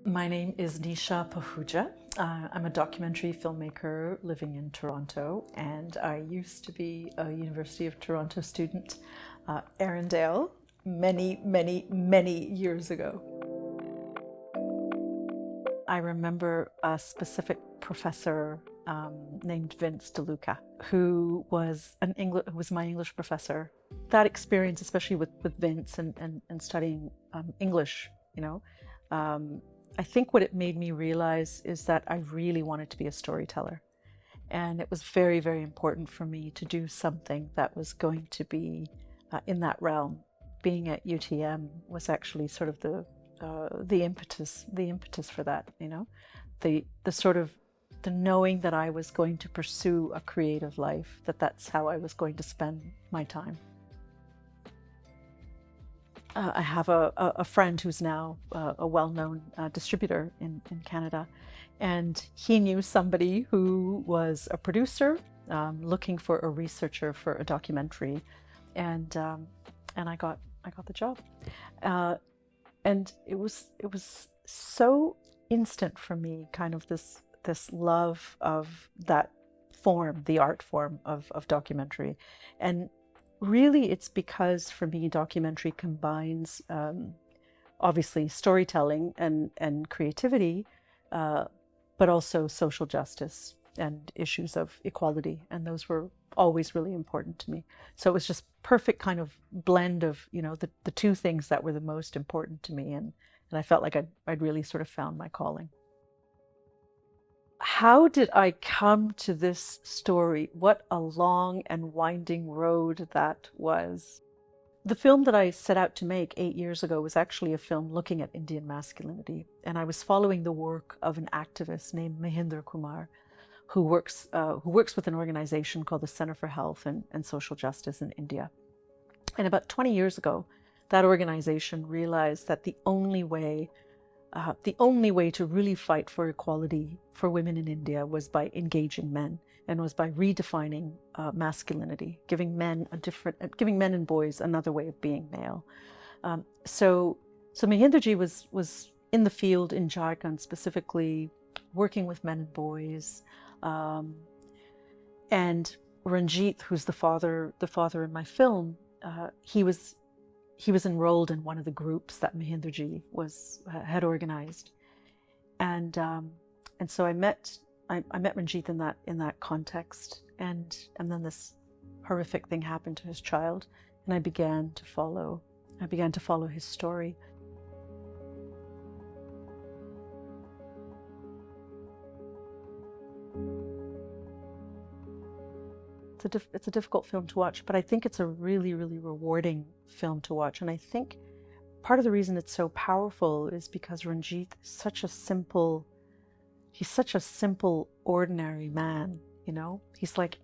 My name is Nisha Pahuja. I'm a documentary filmmaker living in Toronto, and I used to be a University of Toronto student, Arundel, many years ago. I remember a specific professor named Vince DeLuca, who was my English professor. That experience, especially with Vince and studying English, I think what it made me realize is that I really wanted to be a storyteller. And it was very, very important for me to do something that was going to be in that realm. Being at UTM was actually sort of the impetus for that, the knowing that I was going to pursue a creative life, that's how I was going to spend my time. I have a friend who's now a well-known distributor in Canada, and he knew somebody who was a producer looking for a researcher for a documentary, and I got the job, and it was so instant for me, kind of this love of that form, the art form of documentary. And really, it's because, for me, documentary combines obviously storytelling and creativity, but also social justice and issues of equality, and those were always really important to me. So it was just perfect kind of blend of the two things that were the most important to me, and I felt like I'd really sort of found my calling. How did I come to this story? What a long and winding road that was. The film that I set out to make 8 years ago was actually a film looking at Indian masculinity, and I was following the work of an activist named Mahinder Kumar, who works with an organization called the Center for Health and Social Justice in India. And about 20 years ago, that organization realized that the only way to really fight for equality for women in India was by engaging men, and was by redefining masculinity, giving men and boys another way of being male. So Mahinderji was in the field in Jharkhand, specifically working with men and boys, and Ranjit, who's the father in my film, he was enrolled in one of the groups that Mahinderji had organized, and so I met Ranjit in that context, and then this horrific thing happened to his child, and I began to follow his story. It's a difficult film to watch, but I think it's a really, really rewarding film to watch. And I think part of the reason it's so powerful is because Ranjit is such a simple, ordinary man. He's like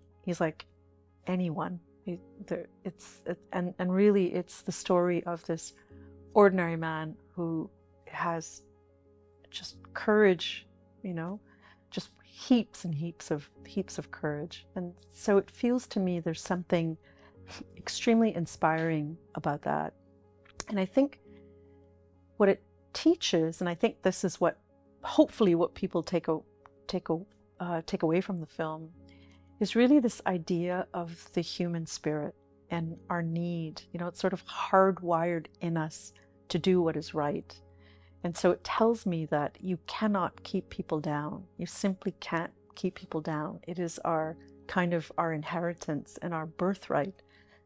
anyone. And really, it's the story of this ordinary man who has just courage, just heaps and heaps of courage. And so it feels to me there's something extremely inspiring about that. And I think what it teaches, and I think this is hopefully what people take away from the film, is really this idea of the human spirit and our need. It's sort of hardwired in us to do what is right. And so it tells me that you cannot keep people down. You simply can't keep people down. It is our inheritance and our birthright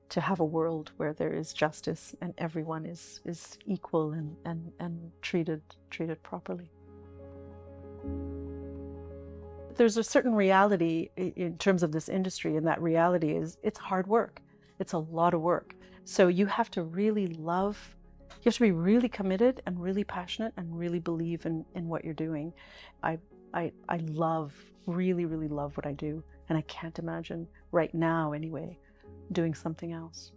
to have a world where there is justice and everyone is equal and treated properly. There's a certain reality in terms of this industry, and that reality is it's hard work. It's a lot of work. So you have to really you have to be really committed and really passionate and really believe in what you're doing. I really love what I do, and I can't imagine right now anyway doing something else.